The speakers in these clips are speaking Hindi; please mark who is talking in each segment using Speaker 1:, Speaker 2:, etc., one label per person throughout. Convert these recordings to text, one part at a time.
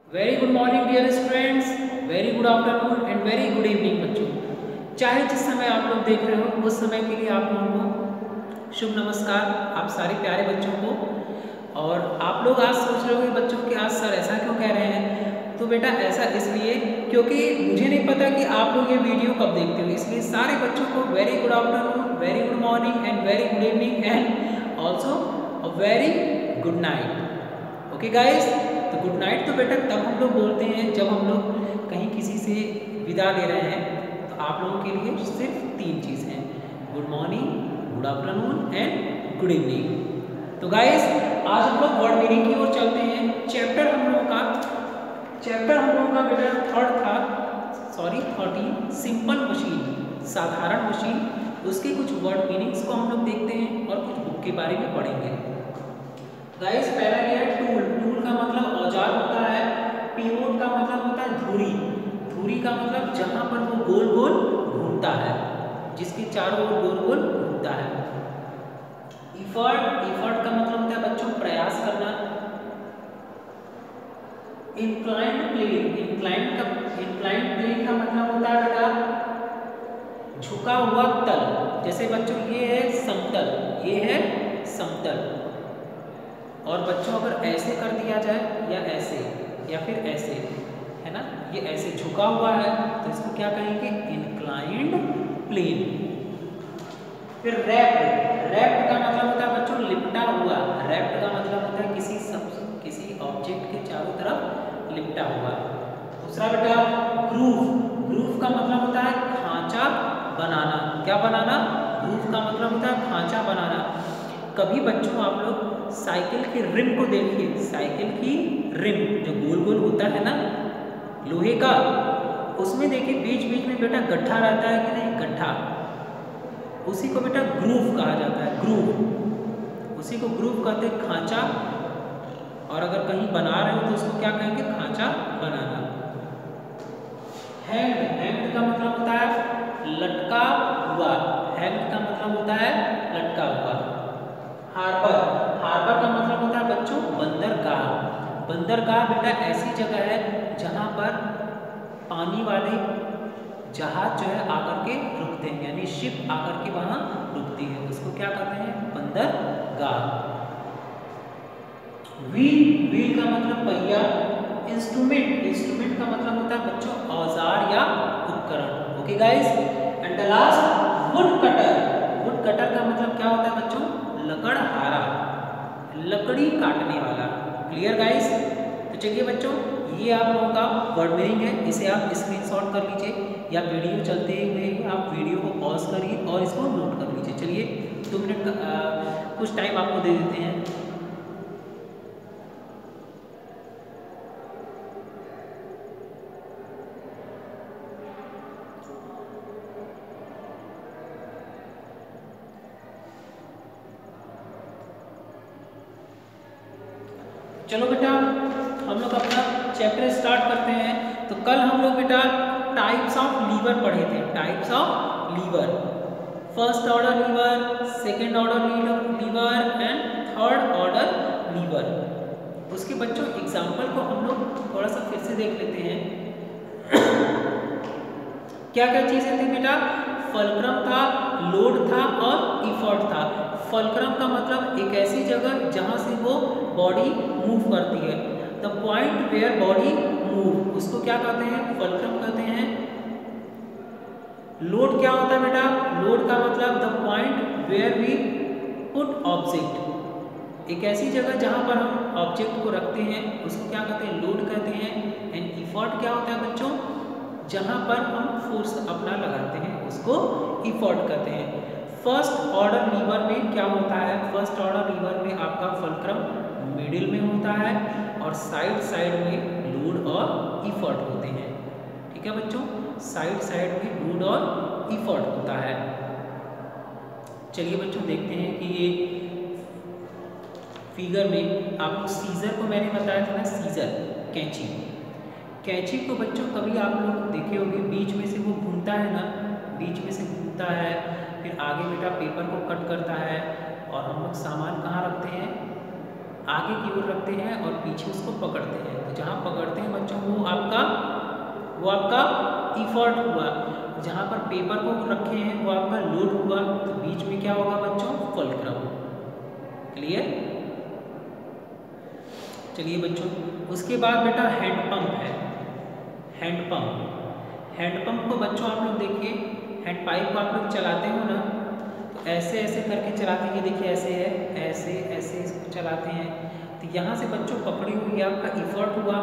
Speaker 1: Very good morning dear students, very good afternoon and very good evening बच्चों। चाहे जिस समय आप लोग देख रहे हो उस समय के लिए आप लोगों को शुभ नमस्कार, आप सारे प्यारे बच्चों को। और आप लोग आज सोच रहे हो बच्चों कि आज सर ऐसा क्यों कह रहे हैं, तो बेटा ऐसा इसलिए क्योंकि मुझे नहीं पता कि आप लोग ये वीडियो कब देखते हो, इसलिए सारे बच्चों को very good afternoon, very good morning and very good evening and also a very good night. Okay guys, तो गुड नाइट तो बेटा तब हम लोग बोलते हैं जब हम लोग कहीं किसी से विदा ले रहे हैं। तो आप लोगों के लिए सिर्फ 3 चीज़ हैं, good morning, good afternoon and good evening. तो गाइस आज हम लोग वर्ड मीनिंग की ओर चलते हैं। चैप्टर हम लोगों का बेटा 13 सिंपल मशीन, साधारण मशीन। उसके कुछ वर्ड मीनिंग्स को हम लोग देखते हैं और कुछ बुक के बारे में पढ़ेंगे। गाइस पहला ये है टूल। टूल का मतलब औजार होता है। पिवोट का मतलब होता है धुरी। धुरी का मतलब जहां पर वो गोल गोल घूमता है, जिसके चारों ओर गोल गोल घूमता है। इफर्ट, इफर्ट का मतलब होता है बच्चों प्रयास करना। इंक्लाइंड प्लेन, इंक्लाइंड प्लेन का मतलब होता है बेटा झुका हुआ तल। जैसे बच्चों ये है समतल, ये है समतल। और बच्चों अगर ऐसे कर दिया जाए या ऐसे या फिर ऐसे, है ना, ये ऐसे झुका हुआ है तो इसको क्या कहेंगे, इंक्लाइंड प्लेन। फिर रैप्ड, रैप्ड का मतलब होता है बच्चों लिपटा हुआ। रैप्ड का मतलब होता है किसी ऑब्जेक्ट के चारों तरफ लिपटा हुआ। दूसरा बेटा ग्रूव, ग्रूव का मतलब होता है खांचा बनाना। क्या बनाना? ग्रूव का मतलब होता है खांचा बनाना। कभी बच्चों आप लोग साइकिल की रिम को देखिए, साइकिल की रिम जो गोल गोल होता है ना लोहे का, उसमें देखिए बीच बीच में बेटा गड्ढा रहता है कि नहीं, गड्ढा, उसी को बेटा ग्रूव कहा जाता है। ग्रूव, उसी को ग्रूव कहते हैं, खांचा। और अगर कहीं बना रहे हो तो उसको क्या कहेंगे, खांचा बनाना। हैंग, हैंग का मतलब होता है लटका हुआ। हैंग का मतलब होता है लटका हुआ। हार्बर, हार्बर का मतलब होता है बच्चों बंदरगाह। बंदरगाह बेटा ऐसी जगह है जहां पर पानी वाले जहाज जो है आकर के रुकते हैं, यानी शिप आकर के वहां रुकती है, उसको क्या कहते हैं, बंदरगाह। व्हील, व्हील का मतलब पहिया। इंस्ट्रूमेंट, इंस्ट्रूमेंट का मतलब होता है बच्चों औजार या उपकरण। Okay guys, and the last would cutter. Would cutter का मतलब क्या होता है बच्चों, लकड़हारा, लकड़ी काटने वाला। Clear guys? तो चलिए बच्चों, ये आप लोगों का वर्ड मीनिंग है, इसे आप स्क्रीनशॉट कर लीजिए या वीडियो चलते हुए आप वीडियो को पॉज करिए और इसको नोट कर लीजिए। चलिए 2 मिनट का कुछ टाइम आपको दे देते हैं। चलो बेटा हम लोग अपना चैप्टर स्टार्ट करते हैं। तो कल हम लोग बेटा टाइप्स ऑफ लीवर पढ़े थे। Types of lever, first order lever, second order lever and third order lever. उसके बच्चों एग्जाम्पल को हम लोग थोड़ा सा फिर से देख लेते हैं। क्या क्या चीजें थी बेटा, फलक्रम था, लोड था और इफर्ट था। फलक्रम का मतलब एक ऐसी जगह जहां से वो बॉडी मूव करती है, the point where body move, उसको क्या कहते हैं, फलक्रम कहते हैं। लोड क्या होता है बेटा, लोड का मतलब the point where we put object, एक ऐसी जगह जहां पर हम ऑब्जेक्ट को रखते हैं उसको क्या कहते हैं, लोड कहते हैं। एंड इफर्ट क्या होता है बच्चों, जहां पर हम फोर्स अपना लगाते हैं उसको इफर्ट कहते हैं। फर्स्ट ऑर्डर लीवर में क्या होता है, फर्स्ट ऑर्डर लीवर में आपका फलक्रम मिडिल में होता है और साइड साइड में लोड और इफर्ट होते हैं। ठीक है बच्चों, साइड साइड में लोड और इफर्ट होता है। चलिए बच्चों देखते हैं कि ये फिगर में आपको सीजर को मैंने बताया था ना, सीजर कैंची, कैंची को बच्चों कभी आप लोग देखे होंगे बीच में से वो घूमता है ना, बीच में से घूमता है, फिर आगे बेटा पेपर को कट करता है और हम लोग सामान कहाँ रखते हैं, आगे की ओर रखते हैं और पीछे उसको पकड़ते हैं। तो जहाँ पकड़ते हैं बच्चों वो आपका इफर्ट हुआ। जहाँ पर पेपर को रखे हैं वो आपका लोड हुआ, तो बीच में क्या होगा बच्चों? फुलक्रम। क्लियर? चलिए बच्चों, उसके बाद बेटा हैंड पंप है। हैंड पंप को बच्चों आप लोग देखिए, हैंड पाइप को आप लोग चलाते हो ना, तो ऐसे ऐसे करके चलाते हैं। ये देखिए ऐसे है, ऐसे ऐसे इसको चलाते हैं। तो यहाँ से बच्चों पकड़ी हुई आपका इफर्ट हुआ,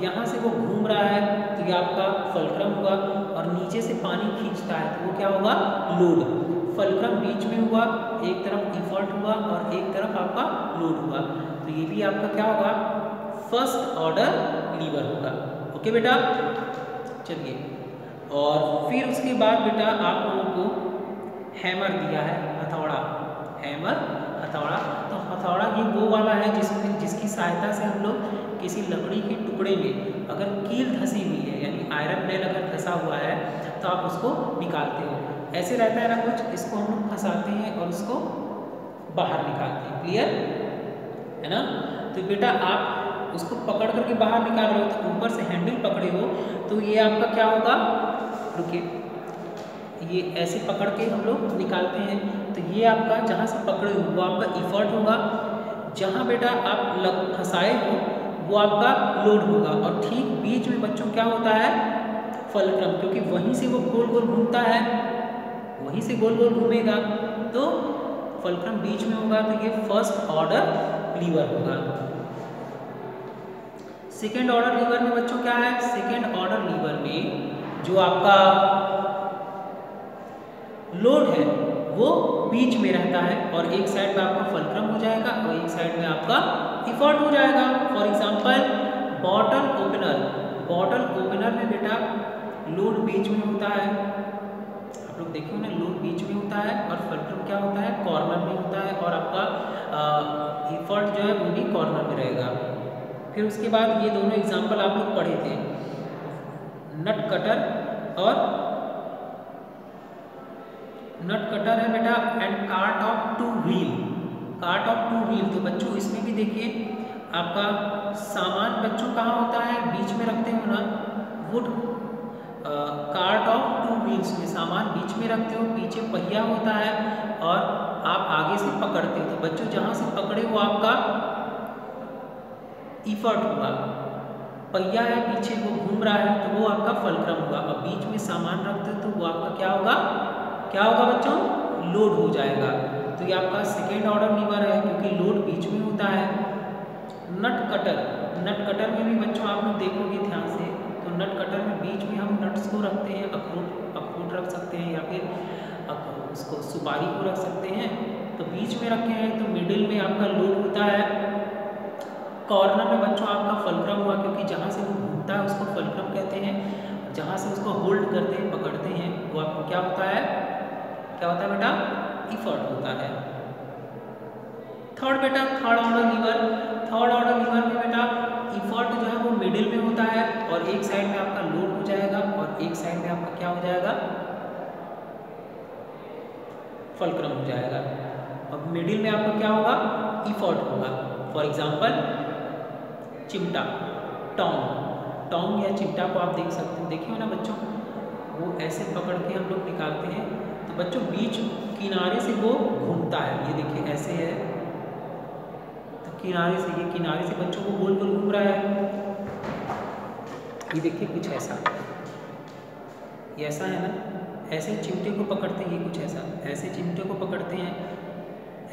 Speaker 1: यहाँ से वो घूम रहा है तो ये आपका फुलक्रम हुआ, और नीचे से पानी खींचता है तो वो क्या होगा? लोड। फुलक्रम बीच में हुआ, एक तरफ इफर्ट हुआ और एक तरफ आपका लोड हुआ, तो ये भी आपका क्या होगा? फर्स्ट ऑर्डर लीवर होगा। ओके बेटा, चलिए। और फिर उसके बाद बेटा आप लोगों को हैमर दिया है, हथौड़ा। हथौड़ा, तो हथौड़ा ये वो वाला है जिसकी सहायता से हम लोग किसी लकड़ी के टुकड़े में अगर कील धसी हुई है, यानी आयरन नेल अगर धसा हुआ है, तो आप उसको निकालते हो। ऐसे रहता है ना कुछ, इसको हम लोग फंसाते हैं और उसको बाहर निकालते हैं। क्लियर है ना? तो बेटा आप उसको पकड़ करके बाहर निकाल रहे हो, तो ऊपर से हैंडल पकड़े हो, तो ये आपका क्या होगा? रुकिए, ये ऐसे पकड़ के हम लोग निकालते हैं, तो ये आपका जहाँ से पकड़े हो वो आपका इफर्ट होगा, जहाँ बेटा आप फंसाए हो वो आपका लोड होगा, और ठीक बीच में बच्चों क्या होता है? फुलक्रम, क्योंकि वहीं से वो गोल गोल घूमता है, वहीं से गोल गोल घूमेगा, तो फुलक्रम बीच में होगा, तो ये फर्स्ट ऑर्डर लीवर होगा। सेकेंड ऑर्डर लीवर में बच्चों क्या है? सेकेंड ऑर्डर लीवर में जो आपका लोड है वो बीच में रहता है, और एक साइड में आपका फुलक्रम हो जाएगा और एक साइड में आपका इफर्ट हो जाएगा। फॉर एग्जांपल बॉटल ओपनर में बेटा लोड बीच में होता है, आप लोग देखिए ना, लोड बीच में होता है और फुलक्रम क्या होता है? कॉर्नर में होता है, और आपका इफर्ट जो है वो भी कॉर्नर में रहेगा। फिर उसके बाद ये दोनों एग्जाम्पल आप लोग पढ़े थे, नट कटर है बेटा, and cart of two wheel. तो बच्चों इसमें भी देखिए आपका सामान बच्चों कहाँ होता है? बीच में रखते हो ना, would cart of two wheels में सामान बीच में रखते हो, पीछे पहिया होता है और आप आगे से पकड़ते हो। तो बच्चों जहाँ से पकड़े वो आपका इफर्ट हुआ, पहिया है पीछे वो घूम रहा है तो वो आपका फुलक्रम हुआ, और बीच में सामान रखते हो तो वो आपका क्या होगा बच्चों? लोड हो जाएगा। तो ये आपका सेकेंड ऑर्डर लीवर है, क्योंकि लोड बीच में होता है। नट कटर में भी बच्चों आप लोग देखोगे ध्यान से, तो नट कटर में बीच में हम नट्स को रखते हैं, अखरोट रख सकते हैं, या फिर उसको सुपारी को रख सकते हैं, तो बीच में रखे हैं, तो मिडिल में आपका लोड होता है। कॉर्नर में बच्चों आपका फुलक्रम हुआ, क्योंकि जहाँ से वो घूमता है उसको फुलक्रम कहते हैं, जहाँ से उसको होल्ड करते हैं, पकड़ते हैं, वो आपको क्या होता है बेटा? इफर्ट होता है। थर्ड ऑर्डर लीवर में बेटा इफर्ट जो है वो मिडिल में होता है, और एक साइड में आपका लोड हो जाएगा और एक साइड में आपका क्या हो जाएगा? फुलक्रम हो जाएगा। अब मिडिल में आपका क्या होगा? इफर्ट होगा। फॉर एग्जाम्पल चिमटा, टोंग या चिमटा को आप देख सकते हो, देखिए ना बच्चों, वो ऐसे पकड़ के हम लोग निकालते हैं, तो बच्चों बीच किनारे से वो घूमता है, ये देखिए ऐसे है, तो किनारे से बच्चों को गोल गोल घूम रहा है, ये देखिए कुछ ऐसा, ये ऐसा है ना, ऐसे चिमटे को पकड़ते हैं, ये कुछ ऐसे चिमटे को पकड़ते हैं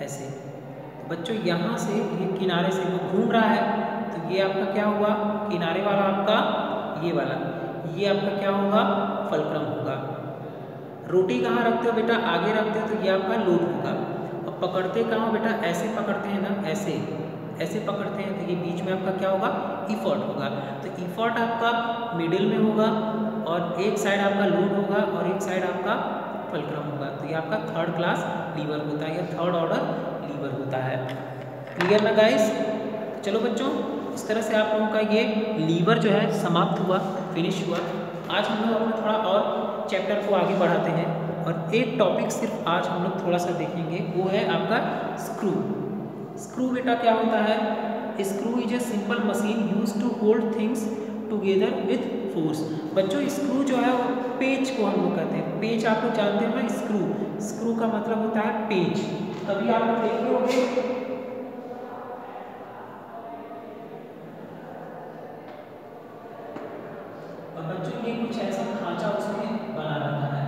Speaker 1: ऐसे, तो बच्चों यहाँ से ये किनारे से वो घूम रहा है, तो ये आपका क्या हुआ? किनारे वाला आपका ये वाला, ये आपका क्या होगा? फुलक्रम होगा। रोटी कहाँ रखते हो बेटा? आगे रखते हो, तो ये आपका लोड होगा। अब पकड़ते कहाँ हो बेटा? ऐसे पकड़ते हैं ना, ऐसे पकड़ते हैं, तो ये बीच में आपका क्या होगा? इफर्ट होगा। तो इफर्ट आपका मिडिल में होगा, और एक साइड आपका लोड होगा और एक साइड आपका फुलक्रम होगा, तो ये आपका थर्ड क्लास लीवर होता है, या थर्ड ऑर्डर लीवर होता है। क्लियर ना गाइस? चलो बच्चों, इस तरह से आप लोगों का ये लीवर जो है समाप्त हुआ, फिनिश हुआ। आज हम लोग अपना थोड़ा और चैप्टर को आगे बढ़ाते हैं, और एक टॉपिक सिर्फ आज हम लोग थोड़ा सा देखेंगे, वो है आपका स्क्रू बेटा क्या होता है? Screw is a simple machine use to hold things together with force. बच्चों स्क्रू जो है वो पेच को हम लोग कहते हैं। पेच आप लोग जानते हैं ना, स्क्रू, स्क्रू का मतलब होता है पेच। कभी आप लोग देखे होंगे और बच्चों ये कुछ ऐसा खांचा उसमें बना रहता है।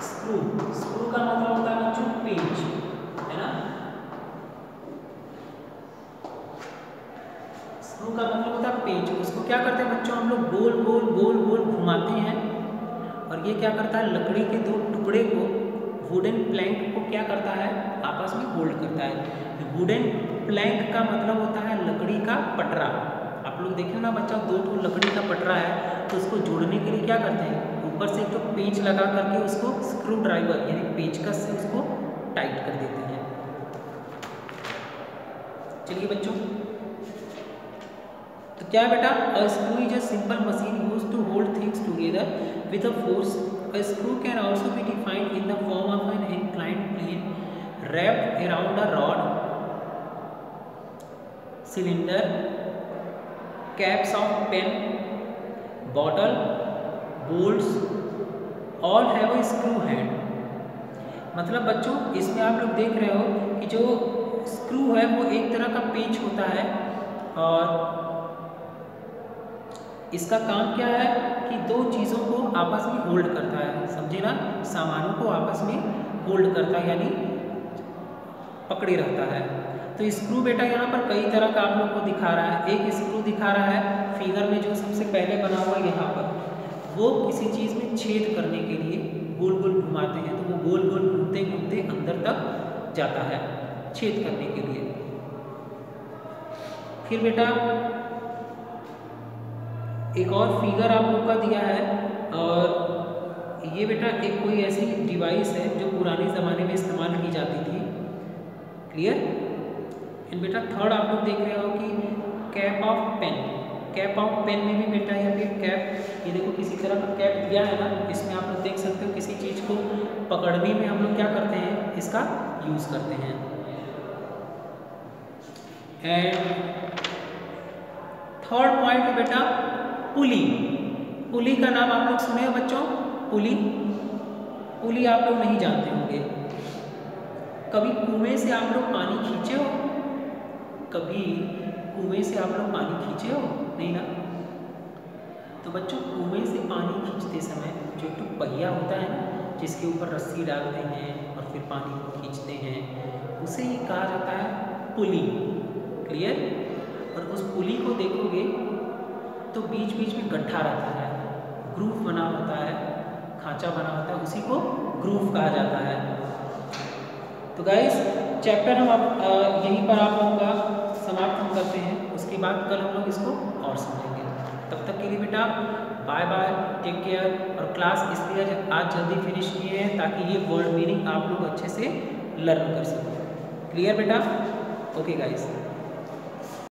Speaker 1: स्क्रू, स्क्रू का मतलब होता है बच्चों पेच, है ना। स्क्रू का मतलब होता है पेच। उसको क्या करते हैं बच्चों, हम लोग गोल गोल गोल गोल घुमाते हैं और ये क्या करता है, लकड़ी के दो टुकड़े को, वुडन प्लैंक को क्या करता है, आपस में होल्ड करता है। वुडन प्लैंक का मतलब होता है लकड़ी का पटरा। आप लोग देखिए ना बच्चा, दो ठो लकड़ी का पटरा है तो उसको जोड़ने के लिए क्या करते हैं, ऊपर से एक तो पेच लगा करके उसको स्क्रू ड्राइवर यानी पेचकस से उसको टाइट कर देते हैं। चलिए बच्चों, तो क्या है बेटा, a screw is a simple machine used to hold things together with a force. A screw can also be defined in the form of an inclined plane wrapped around a rod, cylinder, caps of pen, bottle, bolts, all have a screw head। मतलब बच्चों इसमें आप लोग देख रहे हो कि जो स्क्रू है वो एक तरह का पेच होता है और इसका काम क्या है कि दो चीज़ों को आपस में होल्ड करता है, समझे ना, सामानों को आपस में होल्ड करता है यानी पकड़े रहता है। तो स्क्रू बेटा यहाँ पर कई तरह का आप लोग को दिखा रहा है। एक स्क्रू दिखा रहा है फिगर में जो सबसे पहले बना हुआ है यहाँ पर, वो किसी चीज़ में छेद करने के लिए गोल गोल घुमाते हैं तो वो गोल गोल घूमते घूमते अंदर तक जाता है छेद करने के लिए। फिर बेटा एक और फिगर आप लोग का दिया है और ये बेटा एक कोई ऐसी डिवाइस है जो पुराने ज़माने में इस्तेमाल की जाती थी। क्लियर। एंड बेटा थर्ड आप लोग देख रहे हो कि cap of pen. Cap of pen में भी बेटा यहाँ पे कैप, ये देखो किसी तरह का कैप दिया है ना, इसमें आप लोग देख सकते हो किसी चीज़ को पकड़ने में हम लोग क्या करते हैं, इसका यूज़ करते हैं। एंड थर्ड पॉइंट बेटा पुली। पुली का नाम आप लोग सुने हो बच्चों, पुली। पुली आप लोग नहीं जानते होंगे। कभी कुएं से आप लोग पानी खींचे हो, कभी कुएं से आप लोग पानी खींचे हो, नहीं ना। तो बच्चों कुएं से पानी खींचते समय जो एक पहिया होता है ना, जिसके ऊपर रस्सी डालते हैं और फिर पानी को खींचते हैं, उसे ही कहा जाता है पुली। क्लियर। और उस पुली को देखोगे तो बीच बीच में गड्ढा रहता है, ग्रूव बना होता है, खांचा बना होता है, उसी को ग्रूव कहा जाता है। तो गाइस चैप्टर हम अब यहीं पर आप लोगों का समाप्त हम करते हैं, उसके बाद कल हम लोग इसको और समझेंगे। तब तक के लिए बेटा बाय बाय, टेक केयर। और क्लास इसलिए आज जल्दी फिनिश किए हैं ताकि ये वर्ड मीनिंग आप लोग अच्छे से लर्न कर सकें। क्लियर बेटा। Okay guys.